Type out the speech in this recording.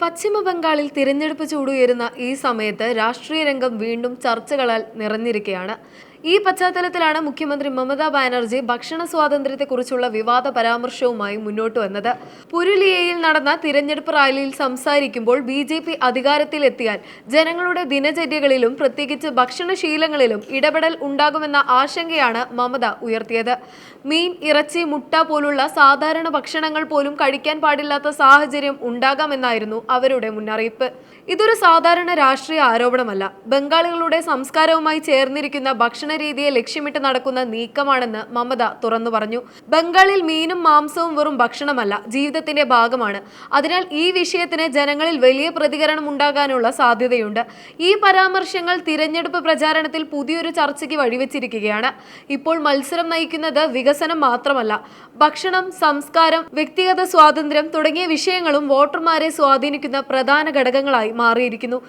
പശ്ചിമ ബംഗാളിൽ തിരഞ്ഞെടുപ്പ് ചൂടുയരുന്ന ഈ സമയത്ത് രാഷ്ട്രീയ രംഗം വീണ്ടും ചർച്ചകളാൽ നിറഞ്ഞിരിക്കുകയാണ്. ഈ പശ്ചാത്തലത്തിലാണ് മുഖ്യമന്ത്രി മമതാ ബാനർജി ഭക്ഷണ സ്വാതന്ത്ര്യത്തെക്കുറിച്ചുള്ള വിവാദ പരാമർശവുമായി മുന്നോട്ട് വന്നത്. പുരുലിയയിൽ നടന്ന തിരഞ്ഞെടുപ്പ് റാലിയിൽ സംസാരിക്കുമ്പോൾ BJP അധികാരത്തിലെത്തിയാൽ ജനങ്ങളുടെ ദിനചര്യകളിലും പ്രത്യേകിച്ച് ഭക്ഷണശീലങ്ങളിലും ഇടപെടൽ ഉണ്ടാകുമെന്ന ആശങ്കയാണ് മമത ഉയർത്തിയത്. മീൻ, ഇറച്ചി, മുട്ട പോലുള്ള സാധാരണ ഭക്ഷണങ്ങൾ പോലും കഴിക്കാൻ പാടില്ലാത്ത സാഹചര്യം ഉണ്ടാകാമെന്നായിരുന്നു അവരുടെ മുന്നറിയിപ്പ്. ഇതൊരു സാധാരണ രാഷ്ട്രീയ ആരോപണമല്ല. ബംഗാളികളുടെ സംസ്കാരവുമായി ചേർന്നിരിക്കുന്ന ഭക്ഷണ രീതിയെ ലക്ഷ്യമിട്ട് നടക്കുന്ന നീക്കമാണെന്ന് മമത തുറന്നു പറഞ്ഞു. ബംഗാളിൽ മീനും മാംസവും വെറും ഭക്ഷണമല്ല, ജീവിതത്തിന്റെ ഭാഗമാണ്. അതിനാൽ ഈ വിഷയത്തിന് ജനങ്ങളിൽ വലിയ പ്രതികരണം ഉണ്ടാകാനുള്ള സാധ്യതയുണ്ട്. ഈ പരാമർശങ്ങൾ തിരഞ്ഞെടുപ്പ് പ്രചാരണത്തിൽ പുതിയൊരു ചർച്ചയ്ക്ക് വഴിവെച്ചിരിക്കുകയാണ്. ഇപ്പോൾ മത്സരം നയിക്കുന്നത് വികസനം മാത്രമല്ല, ഭക്ഷണം, സംസ്കാരം, വ്യക്തിഗത സ്വാതന്ത്ര്യം തുടങ്ങിയ വിഷയങ്ങളും വോട്ടർമാരെ സ്വാധീനിക്കുന്ന പ്രധാന ഘടകങ്ങളായി മാറിയിരിക്കുന്നു.